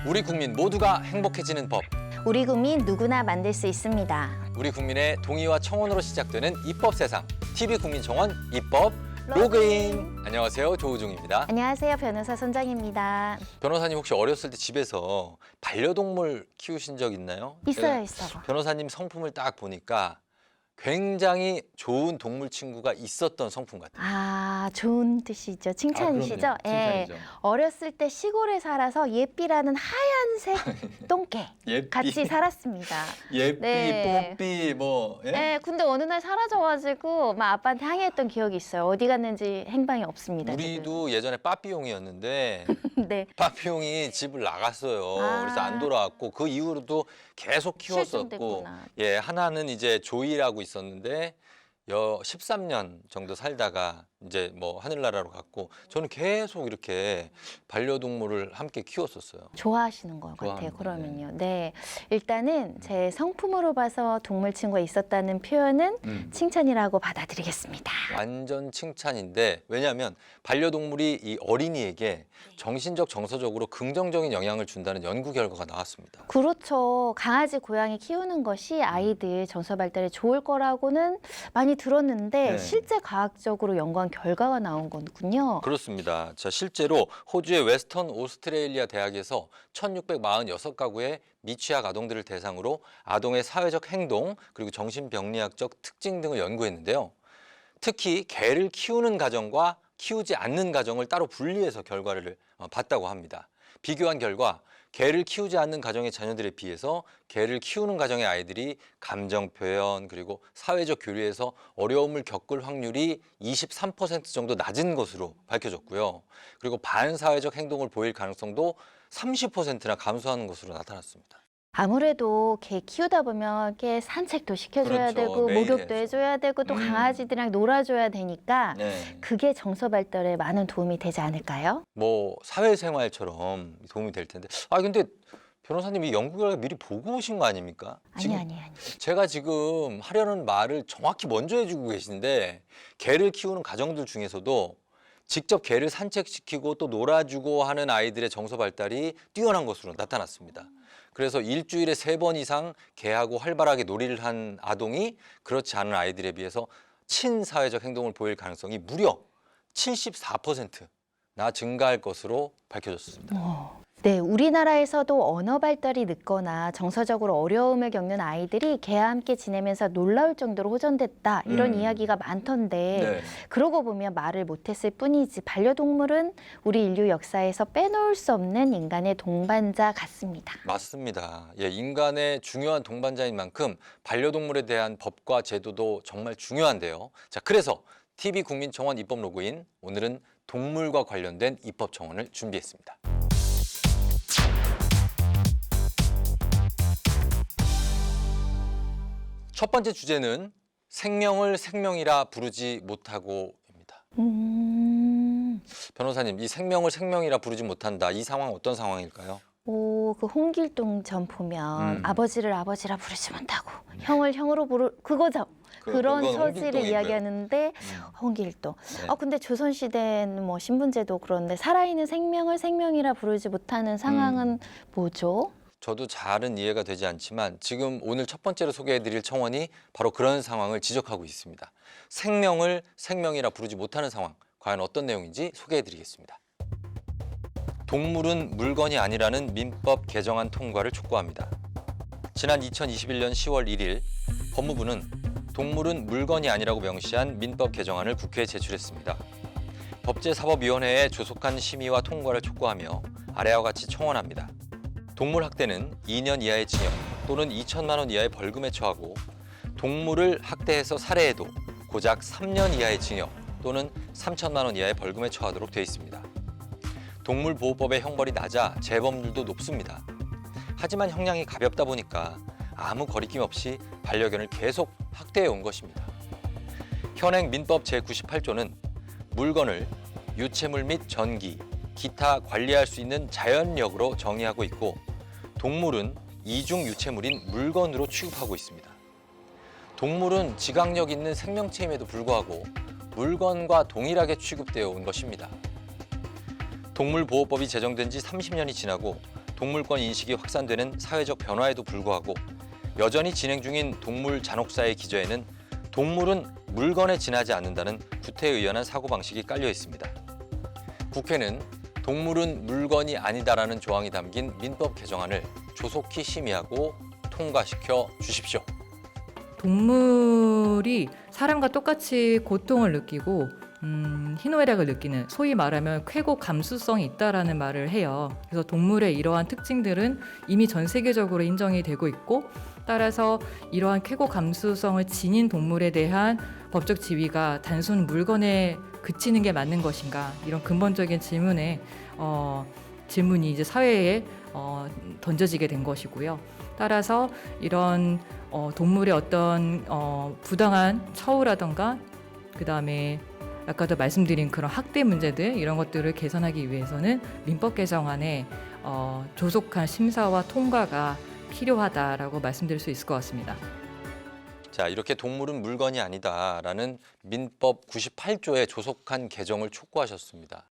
우리 국민 모두가 행복해지는 법. 우리 국민 누구나 만들 수 있습니다. 우리 국민의 동의와 청원으로 시작되는 입법 세상. TV 국민청원 입법 로그인. 안녕하세요, 조우종입니다. 안녕하세요, 변호사 손정입니다. 변호사님 혹시 어렸을 때 집에서 반려동물 키우신 적 있나요? 있어요, 있어요. 변호사님 성품을 딱 보니까 굉장히 좋은 동물 친구가 있었던 성품 같아요. 아, 좋은 뜻이죠. 칭찬이시죠? 아, 칭찬이죠. 어렸을 때 시골에 살아서 예삐라는 하얀색 똥개 예삐. 같이 살았습니다. 예삐, 네. 뽀삐 뭐. 예? 네, 근데 어느 날 사라져가지고 막 아빠한테 항의했던 기억이 있어요. 어디 갔는지 행방이 없습니다. 우리도 예전에 빠삐용이었는데 지금. 네. 빠삐용이 집을 나갔어요. 아. 그래서 안 돌아왔고 그 이후로도 계속 키웠었고, 실종됐구나. 예, 하나는 이제 조이라고 있었는데 13년 정도 살다가 이제 뭐 하늘나라로 갔고, 저는 계속 이렇게 반려동물을 함께 키웠었어요. 좋아하시는 것 같아요. 좋아합니다. 그러면요. 네. 일단은 제 성품으로 봐서 동물 친구가 있었다는 표현은 칭찬이라고 받아들이겠습니다. 완전 칭찬인데, 왜냐하면 반려동물이 이 어린이에게 정신적, 정서적으로 긍정적인 영향을 준다는 연구 결과가 나왔습니다. 그렇죠. 강아지, 고양이 키우는 것이 아이들 정서 발달에 좋을 거라고는 많이 들었는데 네. 실제 과학적으로 연구한 결과가 나온 거군요. 그렇습니다. 자, 실제로 호주의 웨스턴 오스트레일리아 대학에서 1646가구의 미취학 아동들을 대상으로 아동의 사회적 행동 그리고 정신병리학적 특징 등을 연구했는데요. 특히 개를 키우는 가정과 키우지 않는 가정을 따로 분리해서 결과를 봤다고 합니다. 비교한 결과 개를 키우지 않는 가정의 자녀들에 비해서 개를 키우는 가정의 아이들이 감정 표현 그리고 사회적 교류에서 어려움을 겪을 확률이 23% 정도 낮은 것으로 밝혀졌고요. 그리고 반사회적 행동을 보일 가능성도 30%나 감소하는 것으로 나타났습니다. 아무래도 개 키우다 보면 개 산책도 시켜줘야 그렇죠. 되고 매일 목욕도 해야죠. 해줘야 되고 또 강아지들이랑 놀아줘야 되니까 네. 그게 정서 발달에 많은 도움이 되지 않을까요? 뭐 사회생활처럼 도움이 될 텐데. 아, 근데 변호사님 이 연구 결과 미리 보고 오신 거 아닙니까? 아니. 제가 지금 하려는 말을 정확히 먼저 해주고 계신데, 개를 키우는 가정들 중에서도 직접 개를 산책시키고 또 놀아주고 하는 아이들의 정서 발달이 뛰어난 것으로 나타났습니다. 그래서 일주일에 3번 이상 개하고 활발하게 놀이를 한 아동이 그렇지 않은 아이들에 비해서 친사회적 행동을 보일 가능성이 무려 74%나 증가할 것으로 밝혀졌습니다. 네, 우리나라에서도 언어 발달이 늦거나 정서적으로 어려움을 겪는 아이들이 개와 함께 지내면서 놀라울 정도로 호전됐다 이런 이야기가 많던데 네. 그러고 보면 말을 못했을 뿐이지 반려동물은 우리 인류 역사에서 빼놓을 수 없는 인간의 동반자 같습니다. 맞습니다. 예, 인간의 중요한 동반자인 만큼 반려동물에 대한 법과 제도도 정말 중요한데요. 자, 그래서 TV 국민청원 입법 로그인, 오늘은 동물과 관련된 입법 청원을 준비했습니다. 첫 번째 주제는 생명을 생명이라 부르지 못하고입니다. 변호사님, 이 생명을 생명이라 부르지 못한다, 이 상황 어떤 상황일까요? 그 홍길동 전 보면 아버지를 아버지라 부르지 못하고 형을 형으로 부르 그거죠. 그런 그건 처지를 홍길동이고요. 이야기하는데 근데 네. 조선시대는 뭐 신분제도 그런데 살아있는 생명을 생명이라 부르지 못하는 상황은 뭐죠? 저도 잘은 이해가 되지 않지만 지금 오늘 첫 번째로 소개해드릴 청원이 바로 그런 상황을 지적하고 있습니다. 생명을 생명이라 부르지 못하는 상황, 과연 어떤 내용인지 소개해드리겠습니다. 동물은 물건이 아니라는 민법 개정안 통과를 촉구합니다. 지난 2021년 10월 1일 법무부는 동물은 물건이 아니라고 명시한 민법 개정안을 국회에 제출했습니다. 법제사법위원회에 조속한 심의와 통과를 촉구하며 아래와 같이 청원합니다. 동물 학대는 2년 이하의 징역 또는 2천만 원 이하의 벌금에 처하고, 동물을 학대해서 살해해도 고작 3년 이하의 징역 또는 3천만 원 이하의 벌금에 처하도록 되어 있습니다. 동물보호법의 형벌이 낮아 재범률도 높습니다. 하지만 형량이 가볍다 보니까 아무 거리낌 없이 반려견을 계속 학대해 온 것입니다. 현행 민법 제98조는 물건을 유체물 및 전기, 기타 관리할 수 있는 자연력으로 정의하고 있고, 동물은 이중 유체물인 물건으로 취급하고 있습니다. 동물은 지각력 있는 생명체임에도 불구하고 물건과 동일하게 취급되어 온 것입니다. 동물보호법이 제정된 지 30년이 지나고 동물권 인식이 확산되는 사회적 변화에도 불구하고 여전히 진행 중인 동물 잔혹사의 기저에는 동물은 물건에 지나지 않는다는 구태의연한 사고방식이 깔려 있습니다. 국회는 동물은 물건이 아니다라는 조항이 담긴 민법 개정안을 조속히 심의하고 통과시켜 주십시오. 동물이 사람과 똑같이 고통을 느끼고 희노애락을 느끼는, 소위 말하면 쾌고 감수성이 있다라는 말을 해요. 그래서 동물의 이러한 특징들은 이미 전 세계적으로 인정이 되고 있고, 따라서 이러한 쾌고 감수성을 지닌 동물에 대한 법적 지위가 단순 물건에 그치는 게 맞는 것인가, 이런 근본적인 질문이 이제 사회에 던져지게 된 것이고요. 따라서 이런 동물의 어떤 부당한 처우라던가, 그다음에 아까도 말씀드린 그런 학대 문제들, 이런 것들을 개선하기 위해서는 민법 개정안의 조속한 심사와 통과가 필요하다라고 말씀드릴 수 있을 것 같습니다. 자, 이렇게 동물은 물건이 아니다라는 민법 98조의 조속한 개정을 촉구하셨습니다.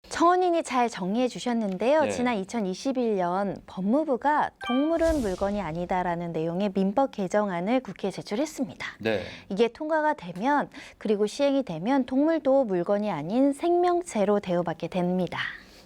청원인이 잘 정리해 주셨는데요. 네. 지난 2021년 법무부가 동물은 물건이 아니다라는 내용의 민법 개정안을 국회에 제출했습니다. 네. 이게 통과가 되면, 그리고 시행이 되면 동물도 물건이 아닌 생명체로 대우받게 됩니다.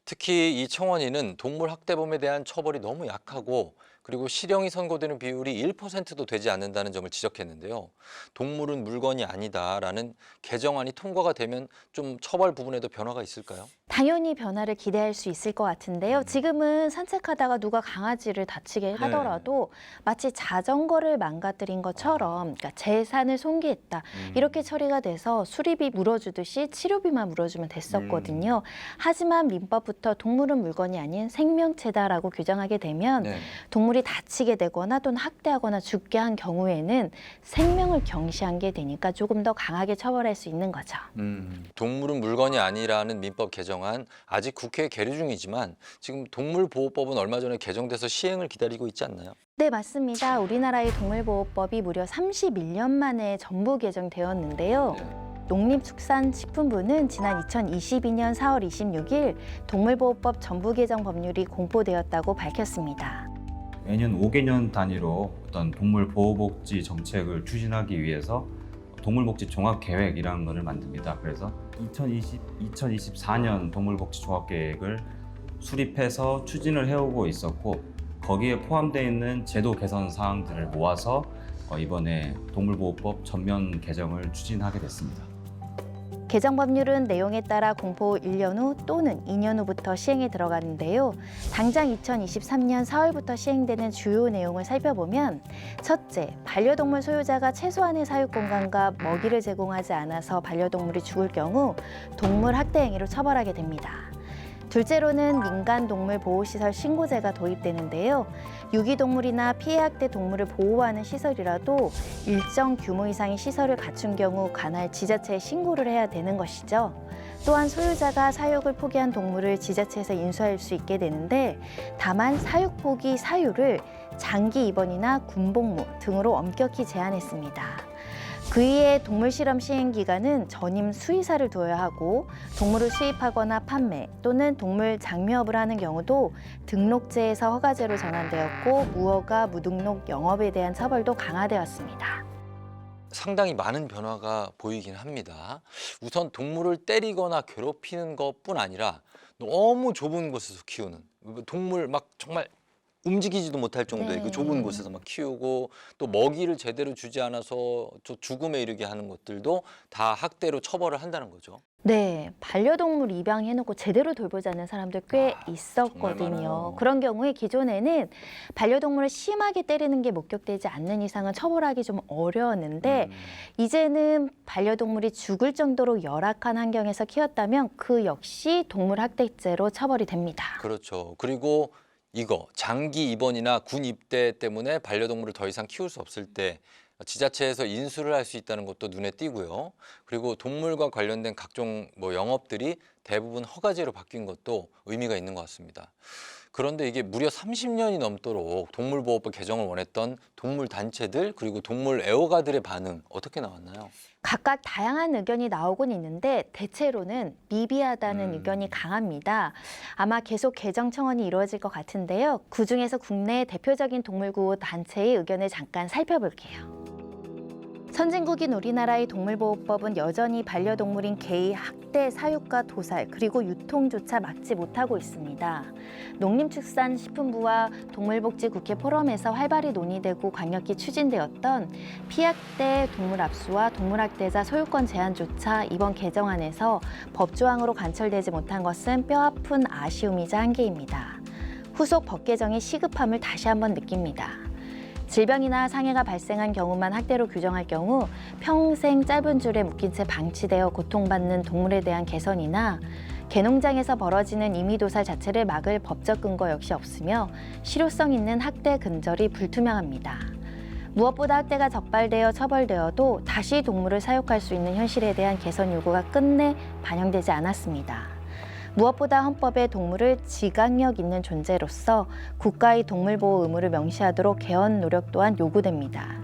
특히 이 청원인은 동물 학대범에 대한 처벌이 너무 약하고 그리고 실형이 선고되는 비율이 1%도 되지 않는다는 점을 지적했는데요. 동물은 물건이 아니다라는 개정안이 통과가 되면 좀 처벌 부분에도 변화가 있을까요? 당연히 변화를 기대할 수 있을 것 같은데요. 지금은 산책하다가 누가 강아지를 다치게 하더라도 마치 자전거를 망가뜨린 것처럼, 그러니까 재산을 손괴했다, 이렇게 처리가 돼서 수리비 물어주듯이 치료비만 물어주면 됐었거든요. 하지만 민법부터 동물은 물건이 아닌 생명체다라고 규정하게 되면 동물이 다치게 되거나 또는 학대하거나 죽게 한 경우에는 생명을 경시한 게 되니까 조금 더 강하게 처벌할 수 있는 거죠. 동물은 물건이 아니라는 민법 개정안 아직 국회에 계류 중이지만 지금 동물보호법은 얼마 전에 개정돼서 시행을 기다리고 있지 않나요? 네, 맞습니다. 우리나라의 동물보호법이 무려 31년 만에 전부 개정되었는데요. 농림축산식품부는 지난 2022년 4월 26일 동물보호법 전부 개정 법률이 공포되었다고 밝혔습니다. 매년 5개년 단위로 어떤 동물 보호복지 정책을 추진하기 위해서 동물복지 종합계획이라는 것을 만듭니다. 그래서 2024년 동물복지 종합계획을 수립해서 추진을 해오고 있었고, 거기에 포함되어 있는 제도 개선 사항들을 모아서 이번에 동물보호법 전면 개정을 추진하게 됐습니다. 개정 법률은 내용에 따라 공포 1년 후 또는 2년 후부터 시행에 들어가는데요. 당장 2023년 4월부터 시행되는 주요 내용을 살펴보면, 첫째, 반려동물 소유자가 최소한의 사육 공간과 먹이를 제공하지 않아서 반려동물이 죽을 경우 동물 학대 행위로 처벌하게 됩니다. 둘째로는 민간동물보호시설 신고제가 도입되는데요. 유기동물이나 피해학대 동물을 보호하는 시설이라도 일정 규모 이상의 시설을 갖춘 경우 관할 지자체에 신고를 해야 되는 것이죠. 또한 소유자가 사육을 포기한 동물을 지자체에서 인수할 수 있게 되는데, 다만 사육 포기 사유를 장기 입원이나 군복무 등으로 엄격히 제한했습니다. 그 이에 동물 실험 시행 기간은 전임 수의사를 두어야 하고, 동물을 수입하거나 판매 또는 동물 장묘업을 하는 경우도 등록제에서 허가제로 전환되었고, 무허가 무등록 영업에 대한 처벌도 강화되었습니다. 상당히 많은 변화가 보이긴 합니다. 우선 동물을 때리거나 괴롭히는 것뿐 아니라 너무 좁은 곳에서 키우는, 동물 막 정말 움직이지도 못할 정도의 그 좁은 곳에서 막 키우고, 또 먹이를 제대로 주지 않아서 죽음에 이르게 하는 것들도 다 학대로 처벌을 한다는 거죠. 네, 반려동물 입양해놓고 제대로 돌보지 않는 사람들 꽤 있었거든요. 그런 경우에 기존에는 반려동물을 심하게 때리는 게 목격되지 않는 이상은 처벌하기 좀 어려웠는데, 이제는 반려동물이 죽을 정도로 열악한 환경에서 키웠다면 그 역시 동물학대죄로 처벌이 됩니다. 그렇죠. 그리고 이거 장기 입원이나 군 입대 때문에 반려동물을 더 이상 키울 수 없을 때 지자체에서 인수를 할 수 있다는 것도 눈에 띄고요. 그리고 동물과 관련된 각종 영업들이 대부분 허가제로 바뀐 것도 의미가 있는 것 같습니다. 그런데 이게 무려 30년이 넘도록 동물보호법 개정을 원했던 동물 단체들 그리고 동물 애호가들의 반응 어떻게 나왔나요? 각각 다양한 의견이 나오곤 있는데 대체로는 미비하다는 의견이 강합니다. 아마 계속 개정 청원이 이루어질 것 같은데요. 그중에서 국내 대표적인 동물구호 단체의 의견을 잠깐 살펴볼게요. 선진국인 우리나라의 동물보호법은 여전히 반려동물인 개의 학대, 사육과 도살, 그리고 유통조차 막지 못하고 있습니다. 농림축산식품부와 동물복지국회 포럼에서 활발히 논의되고 강력히 추진되었던 피학대 동물 압수와 동물학대자 소유권 제한조차 이번 개정안에서 법조항으로 관철되지 못한 것은 뼈아픈 아쉬움이자 한계입니다. 후속 법 개정의 시급함을 다시 한번 느낍니다. 질병이나 상해가 발생한 경우만 학대로 규정할 경우 평생 짧은 줄에 묶인 채 방치되어 고통받는 동물에 대한 개선이나 개농장에서 벌어지는 임의도살 자체를 막을 법적 근거 역시 없으며 실효성 있는 학대 근절이 불투명합니다. 무엇보다 학대가 적발되어 처벌되어도 다시 동물을 사육할 수 있는 현실에 대한 개선 요구가 끝내 반영되지 않았습니다. 무엇보다 헌법에 동물을 지각력 있는 존재로서 국가의 동물보호 의무를 명시하도록 개헌 노력 또한 요구됩니다.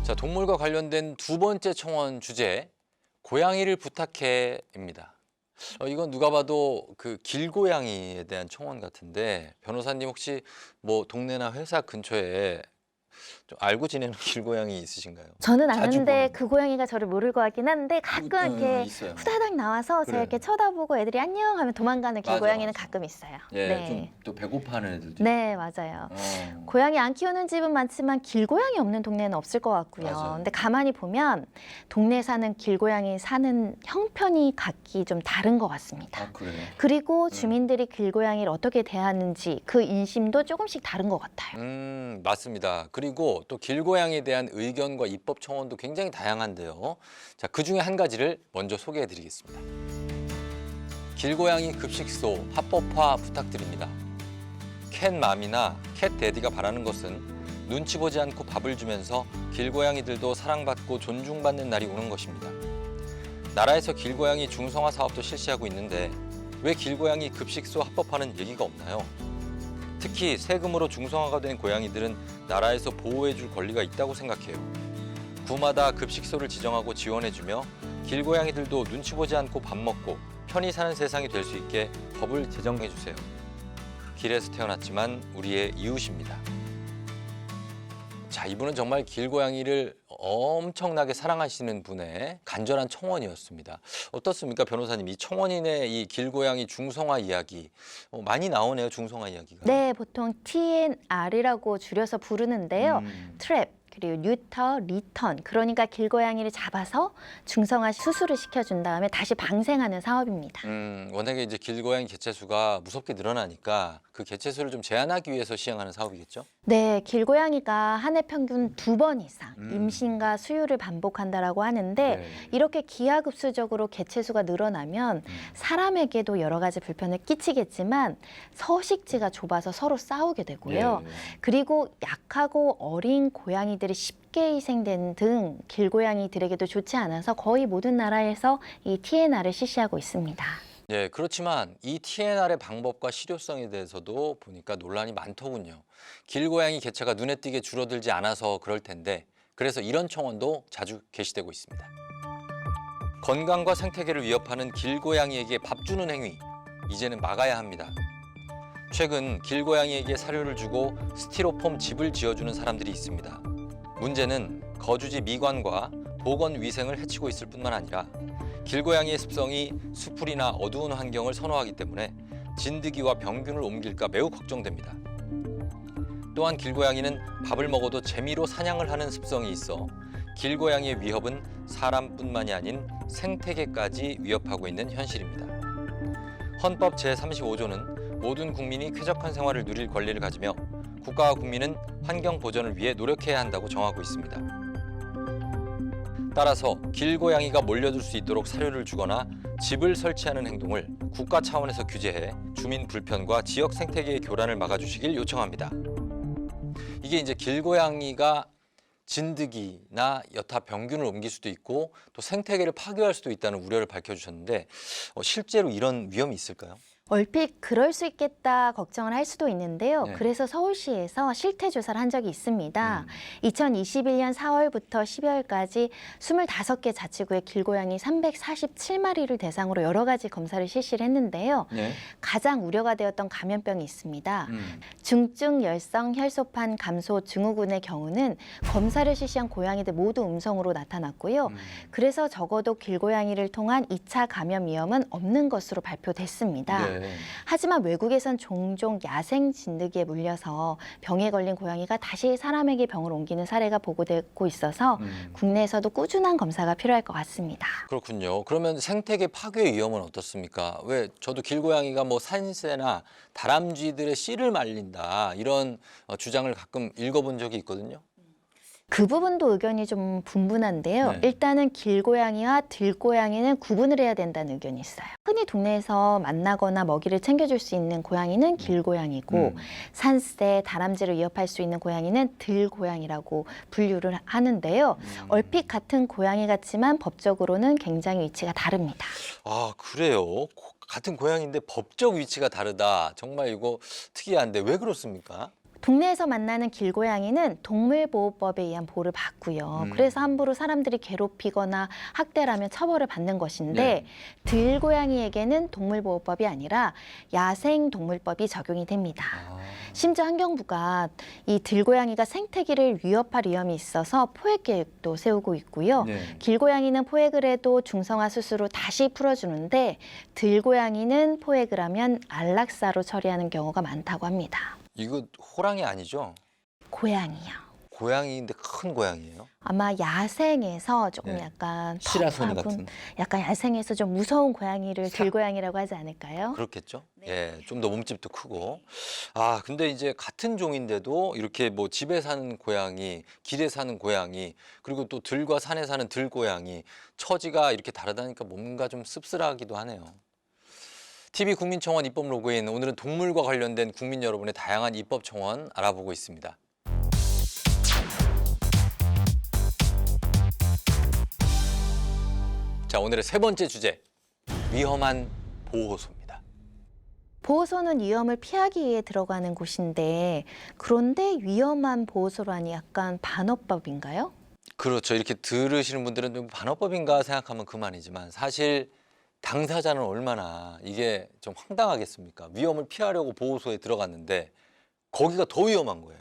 자, 동물과 관련된 두 번째 청원 주제, 고양이를 부탁해입니다. 이건 누가 봐도 그 길고양이에 대한 청원 같은데 변호사님 혹시 뭐 동네나 회사 근처에 좀 알고 지내는 길고양이 있으신가요? 저는 자주 아는데 보는. 그 고양이가 저를 모를 것 같긴 한데 가끔 이렇게 있어요. 후다닥 나와서 제가 그래요. 이렇게 쳐다보고 애들이 안녕 하면 도망가는 맞아, 길고양이는 맞아. 가끔 있어요. 예, 네. 좀 또 배고파하는 애들도. 네, 맞아요. 있고. 고양이 안 키우는 집은 많지만 길고양이 없는 동네는 없을 것 같고요. 맞아요. 근데 가만히 보면 동네에 사는 길고양이 사는 형편이 각기 좀 다른 것 같습니다. 아, 그래요? 그리고 주민들이 길고양이를 어떻게 대하는지 그 인심도 조금씩 다른 것 같아요. 맞습니다. 그리고 또 길고양이에 대한 의견과 입법 청원도 굉장히 다양한데요. 자, 그 중에 한 가지를 먼저 소개해 드리겠습니다. 길고양이 급식소 합법화 부탁드립니다. 캣맘이나 캣데디가 바라는 것은 눈치 보지 않고 밥을 주면서 길고양이들도 사랑받고 존중받는 날이 오는 것입니다. 나라에서 길고양이 중성화 사업도 실시하고 있는데 왜 길고양이 급식소 합법화는 얘기가 없나요? 특히 세금으로 중성화가 된 고양이들은 나라에서 보호해줄 권리가 있다고 생각해요. 구마다 급식소를 지정하고 지원해주며 길고양이들도 눈치 보지 않고 밥 먹고 편히 사는 세상이 될 수 있게 법을 제정해주세요. 길에서 태어났지만 우리의 이웃입니다. 자, 이분은 정말 길고양이를 엄청나게 사랑하시는 분의 간절한 청원이었습니다. 어떻습니까, 변호사님? 이 청원인의 이 길고양이 중성화 이야기 많이 나오네요, 중성화 이야기가. 네, 보통 TNR이라고 줄여서 부르는데요. 트랩, 그리고 뉴터, 리턴, 그러니까 길고양이를 잡아서 중성화 수술을 시켜준 다음에 다시 방생하는 사업입니다. 워낙에 이제 길고양이 개체수가 무섭게 늘어나니까 그 개체수를 좀 제한하기 위해서 시행하는 사업이겠죠? 네, 길고양이가 한 해 평균 2번 이상 임신과 수유를 반복한다라고 하는데 네. 이렇게 기하급수적으로 개체수가 늘어나면 사람에게도 여러 가지 불편을 끼치겠지만 서식지가 좁아서 서로 싸우게 되고요. 예. 그리고 약하고 어린 고양이들이 쉽게 희생되는 등 길고양이들에게도 좋지 않아서 거의 모든 나라에서 이 TNR을 실시하고 있습니다. 예, 그렇지만 이 TNR의 방법과 실효성에 대해서도 보니까 논란이 많더군요. 길고양이 개체가 눈에 띄게 줄어들지 않아서 그럴 텐데 그래서 이런 청원도 자주 게시되고 있습니다. 건강과 생태계를 위협하는 길고양이에게 밥 주는 행위, 이제는 막아야 합니다. 최근 길고양이에게 사료를 주고 스티로폼 집을 지어주는 사람들이 있습니다. 문제는 거주지 미관과 보건 위생을 해치고 있을 뿐만 아니라 길고양이의 습성이 수풀이나 어두운 환경을 선호하기 때문에 진드기와 병균을 옮길까 매우 걱정됩니다. 또한 길고양이는 밥을 먹어도 재미로 사냥을 하는 습성이 있어 길고양이의 위협은 사람뿐만이 아닌 생태계까지 위협하고 있는 현실입니다. 헌법 제35조는 모든 국민이 쾌적한 생활을 누릴 권리를 가지며 국가와 국민은 환경 보전을 위해 노력해야 한다고 정하고 있습니다. 따라서 길고양이가 몰려들 수 있도록 사료를 주거나 집을 설치하는 행동을 국가 차원에서 규제해 주민 불편과 지역 생태계의 교란을 막아주시길 요청합니다. 이게 이제 길고양이가 진드기나 여타 병균을 옮길 수도 있고 또 생태계를 파괴할 수도 있다는 우려를 밝혀주셨는데 실제로 이런 위험이 있을까요? 얼핏 그럴 수 있겠다 걱정을 할 수도 있는데요. 네. 그래서 서울시에서 실태 조사를 한 적이 있습니다. 음. 2021년 4월부터 12월까지 25개 자치구의 길고양이 347마리를 대상으로 여러 가지 검사를 실시를 했는데요. 네. 가장 우려가 되었던 감염병이 있습니다. 음. 중증 열성 혈소판 감소 증후군의 경우는 검사를 실시한 고양이들 모두 음성으로 나타났고요. 그래서 적어도 길고양이를 통한 2차 감염 위험은 없는 것으로 발표됐습니다. 네. 하지만 외국에선 종종 야생 진드기에 물려서 병에 걸린 고양이가 다시 사람에게 병을 옮기는 사례가 보고되고 있어서 국내에서도 꾸준한 검사가 필요할 것 같습니다. 그렇군요. 그러면 생태계 파괴 위험은 어떻습니까? 왜 저도 길고양이가 뭐 산새나 다람쥐들의 씨를 말린다 이런 주장을 가끔 읽어본 적이 있거든요. 그 부분도 의견이 좀 분분한데요. 네. 일단은 길고양이와 들고양이는 구분을 해야 된다는 의견이 있어요. 흔히 동네에서 만나거나 먹이를 챙겨줄 수 있는 고양이는 길고양이고 산새, 다람쥐를 위협할 수 있는 고양이는 들고양이라고 분류를 하는데요. 얼핏 같은 고양이 같지만 법적으로는 굉장히 위치가 다릅니다. 아, 그래요? 같은 고양이인데 법적 위치가 다르다. 정말 이거 특이한데 왜 그렇습니까? 동네에서 만나는 길고양이는 동물보호법에 의한 보호를 받고요. 그래서 함부로 사람들이 괴롭히거나 학대를 하면 처벌을 받는 것인데 네. 들고양이에게는 동물보호법이 아니라 야생동물법이 적용이 됩니다. 심지어 환경부가 이 들고양이가 생태계를 위협할 위험이 있어서 포획 계획도 세우고 있고요. 네. 길고양이는 포획을 해도 중성화 수술로 다시 풀어주는데 들고양이는 포획을 하면 안락사로 처리하는 경우가 많다고 합니다. 이거 호랑이 아니죠? 고양이요. 고양이인데 큰 고양이에요? 아마 야생에서 조금 네. 약간 시라소니 터프하고 같은. 약간 야생에서 좀 무서운 고양이를 들고양이라고 하지 않을까요? 그렇겠죠? 예, 좀 더 몸집도 크고. 아, 근데 이제 같은 종인데도 이렇게 뭐 집에 사는 고양이, 길에 사는 고양이, 그리고 또 들과 산에 사는 들고양이, 처지가 이렇게 다르다니까 뭔가 좀 씁쓸하기도 하네요. TV 국민청원 입법 로그인, 오늘은 동물과 관련된 국민 여러분의 다양한 입법 청원 알아보고 있습니다. 자, 오늘의 세 번째 주제, 위험한 보호소입니다. 보호소는 위험을 피하기 위해 들어가는 곳인데 그런데 위험한 보호소라니 약간 반어법인가요? 그렇죠. 이렇게 들으시는 분들은 좀 반어법인가 생각하면 그만이지만 사실 당사자는 얼마나 이게 좀 황당하겠습니까? 위험을 피하려고 보호소에 들어갔는데 거기가 더 위험한 거예요.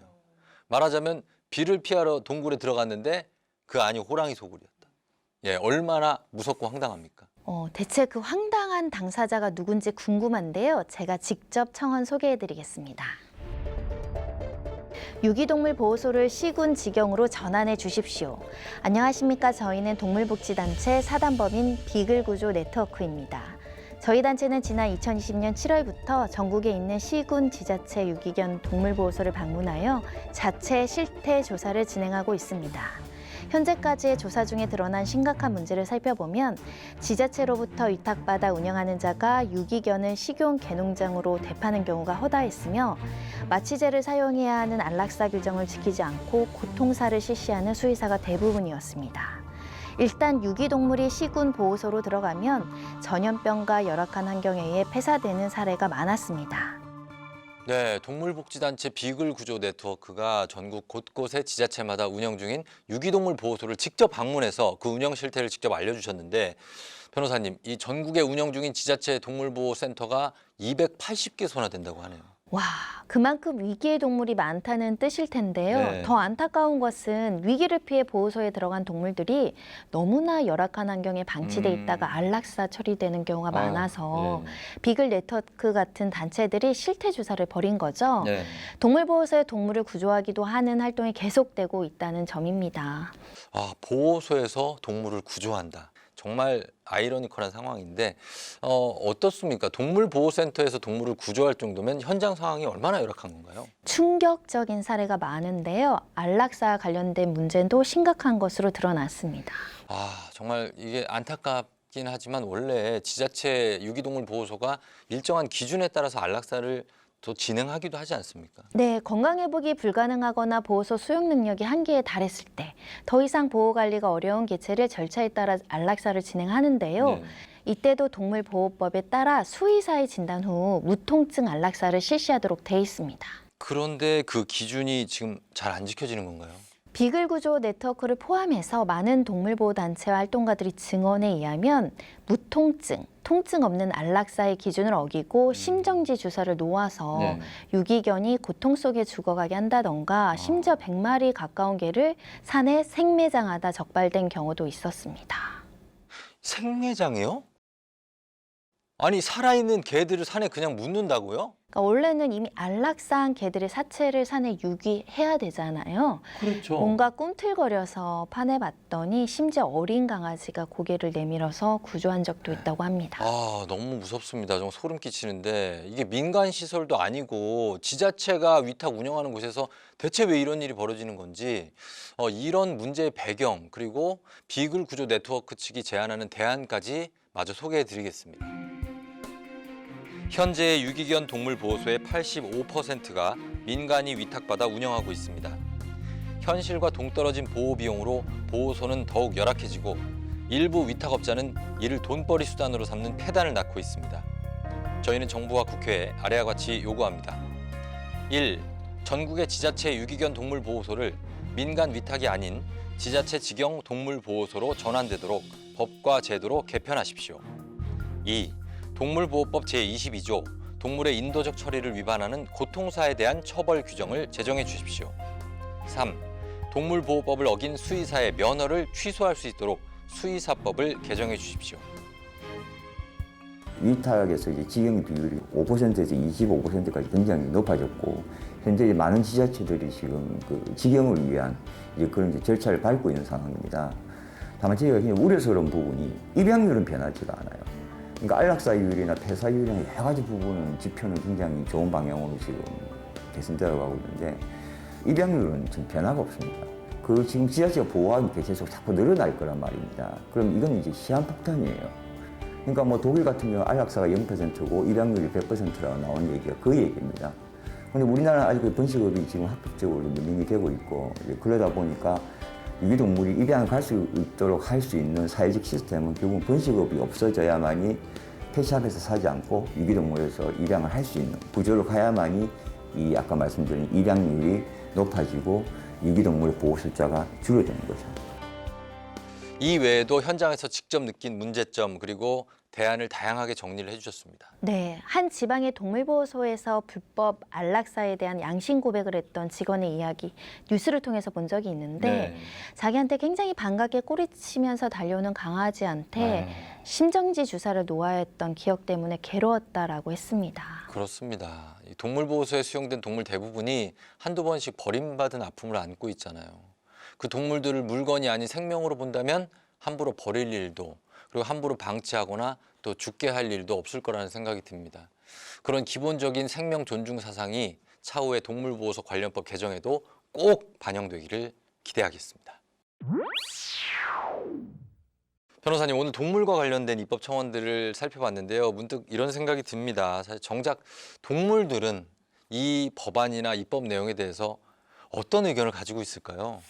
말하자면 비를 피하러 동굴에 들어갔는데 그 안이 호랑이 소굴이었다. 예, 얼마나 무섭고 황당합니까? 대체 그 황당한 당사자가 누군지 궁금한데요. 제가 직접 청원 소개해드리겠습니다. 유기동물 보호소를 시군 직영으로 전환해 주십시오. 안녕하십니까. 저희는 동물복지단체 사단법인 비글구조 네트워크입니다. 저희 단체는 지난 2020년 7월부터 전국에 있는 시군 지자체 유기견 동물보호소를 방문하여 자체 실태 조사를 진행하고 있습니다. 현재까지의 조사 중에 드러난 심각한 문제를 살펴보면 지자체로부터 위탁받아 운영하는 자가 유기견을 식용 개농장으로 대파는 경우가 허다했으며 마취제를 사용해야 하는 안락사 규정을 지키지 않고 고통사를 실시하는 수의사가 대부분이었습니다. 일단 유기동물이 시군 보호소로 들어가면 전염병과 열악한 환경에 의해 폐사되는 사례가 많았습니다. 네, 동물복지단체 비글구조 네트워크가 전국 곳곳에 지자체마다 운영 중인 유기동물 보호소를 직접 방문해서 그 운영 실태를 직접 알려주셨는데 변호사님, 이 전국에 운영 중인 지자체 동물보호센터가 280개소나 된다고 하네요. 와, 그만큼 위기의 동물이 많다는 뜻일 텐데요. 네. 더 안타까운 것은 위기를 피해 보호소에 들어간 동물들이 너무나 열악한 환경에 방치돼 있다가 안락사 처리되는 경우가 많아서 비글 네트워크 같은 단체들이 실태 조사를 벌인 거죠. 네. 동물보호소에 동물을 구조하기도 하는 활동이 계속되고 있다는 점입니다. 아, 보호소에서 동물을 구조한다. 정말 아이러니컬한 상황인데 어떻습니까? 동물보호센터에서 동물을 구조할 정도면 현장 상황이 얼마나 열악한 건가요? 충격적인 사례가 많은데요. 안락사와 관련된 문제도 심각한 것으로 드러났습니다. 아, 정말 이게 안타깝긴 하지만 원래 지자체 유기동물 보호소가 일정한 기준에 따라서 안락사를 더 진행하기도 하지 않습니까? 네, 건강회복이 불가능하거나 보호소 수용 능력이 한계에 달했을 때 더 이상 보호관리가 어려운 개체를 절차에 따라 안락사를 진행하는데요. 네. 이때도 동물보호법에 따라 수의사의 진단 후 무통증 안락사를 실시하도록 돼 있습니다. 그런데 그 기준이 지금 잘 안 지켜지는 건가요? 비글구조 네트워크를 포함해서 많은 동물보호단체와 활동가들이 증언에 의하면 무통증, 통증 없는 안락사의 기준을 어기고 심정지 주사를 놓아서 네. 유기견이 고통 속에 죽어가게 한다던가 심지어 100마리 가까운 개를 산에 생매장하다 적발된 경우도 있었습니다. 생매장이요? 아니 살아있는 개들을 산에 그냥 묻는다고요? 그러니까 원래는 이미 안락사한 개들의 사체를 산에 유기해야 되잖아요. 그렇죠. 뭔가 꿈틀거려서 파내봤더니 심지어 어린 강아지가 고개를 내밀어서 구조한 적도 있다고 합니다. 아 너무 무섭습니다. 좀 소름 끼치는데 이게 민간 시설도 아니고 지자체가 위탁 운영하는 곳에서 대체 왜 이런 일이 벌어지는 건지 이런 문제의 배경 그리고 비글 구조 네트워크 측이 제안하는 대안까지 마저 소개해드리겠습니다. 현재 유기견 동물보호소의 85%가 민간이 위탁받아 운영하고 있습니다. 현실과 동떨어진 보호 비용으로 보호소는 더욱 열악해지고 일부 위탁업자는 이를 돈벌이 수단으로 삼는 폐단을 낳고 있습니다. 저희는 정부와 국회에 아래와 같이 요구합니다. 1. 전국의 지자체 유기견 동물보호소를 민간 위탁이 아닌 지자체 직영 동물보호소로 전환되도록 법과 제도로 개편하십시오. 2. 동물보호법 제22조 동물의 인도적 처리를 위반하는 고통사에 대한 처벌 규정을 제정해 주십시오. 3. 동물보호법을 어긴 수의사의 면허를 취소할 수 있도록 수의사법을 개정해 주십시오. 위탁에서 이제 직영 비율이 5%에서 25%까지 굉장히 높아졌고 현재 이제 많은 지자체들이 지금 그 직영을 위한 이제 그런 이제 절차를 밟고 있는 상황입니다. 다만 저희가 그냥 우려스러운 부분이 입양률은 변하지가 않아요. 그러니까 안락사율이나 폐사율이나 여러 가지 부분은 지표는 굉장히 좋은 방향으로 지금 개선되어 가고 있는데 입양률은 지금 변화가 없습니다. 그 지금 지자체가 보호하는 게 계속 자꾸 늘어날 거란 말입니다. 그럼 이건 이제 시한폭탄이에요. 그러니까 뭐 독일 같은 경우 안락사가 0%고 입양률이 100%라고 나온 얘기가 그 얘기입니다. 근데 우리나라는 아직 그 번식업이 지금 합법적으로 운영이 되고 있고 그러다 보니까 유기동물이 입양을 갈 수 있도록 할 수 있는 사회적 시스템은 결국 번식업이 없어져야만이 펫샵에서 사지 않고 유기동물에서 입양을 할 수 있는 구조로 가야만이 이 아까 말씀드린 입양률이 높아지고 유기동물의 보호 숫자가 줄어드는 거죠. 이 외에도 현장에서 직접 느낀 문제점 그리고 대안을 다양하게 정리를 해주셨습니다. 네, 한 지방의 동물보호소에서 불법 안락사에 대한 양심 고백을 했던 직원의 이야기 뉴스를 통해서 본 적이 있는데 자기한테 굉장히 반갑게 꼬리치면서 달려오는 강아지한테 심정지 주사를 놓아야 했던 기억 때문에 괴로웠다라고 했습니다. 그렇습니다. 이 동물보호소에 수용된 동물 대부분이 한두 번씩 버림받은 아픔을 안고 있잖아요. 그 동물들을 물건이 아닌 생명으로 본다면 함부로 버릴 일도 그리고 함부로 방치하거나 또 죽게 할 일도 없을 거라는 생각이 듭니다. 그런 기본적인 생명 존중 사상이 차후의 동물보호소 관련법 개정에도 꼭 반영되기를 기대하겠습니다. 변호사님, 오늘 동물과 관련된 입법 청원들을 살펴봤는데요. 문득 이런 생각이 듭니다. 사실 정작 동물들은 이 법안이나 입법 내용에 대해서 어떤 의견을 가지고 있을까요?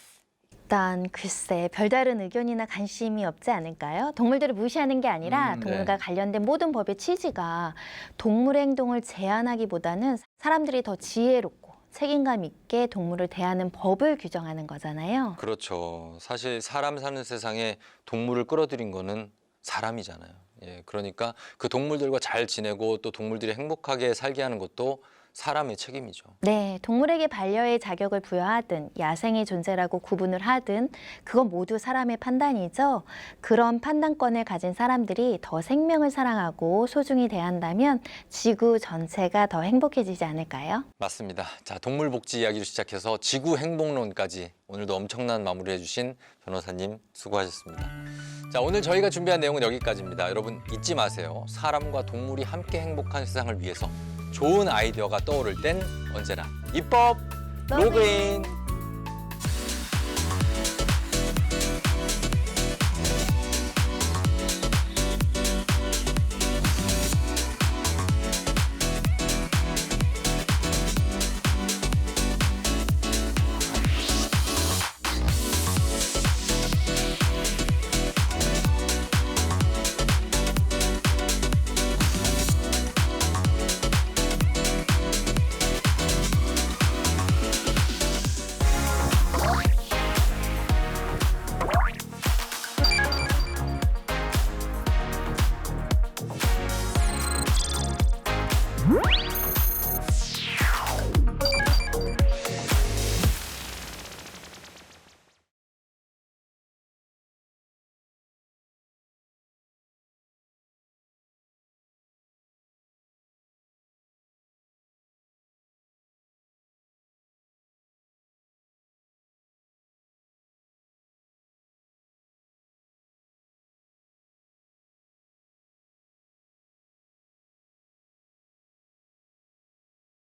일단 글쎄 별다른 의견이나 관심이 없지 않을까요? 동물들을 무시하는 게 아니라 동물과 관련된 모든 법의 취지가 동물의 행동을 제한하기보다는 사람들이 더 지혜롭고 책임감 있게 동물을 대하는 법을 규정하는 거잖아요. 그렇죠. 사실 사람 사는 세상에 동물을 끌어들인 거는 사람이잖아요. 예, 그러니까 그 동물들과 잘 지내고 또 동물들이 행복하게 살게 하는 것도 사람의 책임이죠. 네, 동물에게 반려의 자격을 부여하든 야생의 존재라고 구분을 하든 그건 모두 사람의 판단이죠. 그런 판단권을 가진 사람들이 더 생명을 사랑하고 소중히 대한다면 지구 전체가 더 행복해지지 않을까요? 맞습니다. 자, 동물복지 이야기를 시작해서 지구 행복론까지 오늘도 엄청난 마무리해 주신 변호사님 수고하셨습니다. 자, 오늘 저희가 준비한 내용은 여기까지입니다. 여러분 잊지 마세요. 사람과 동물이 함께 행복한 세상을 위해서 좋은 아이디어가 떠오를 땐 언제나 입법 로그인!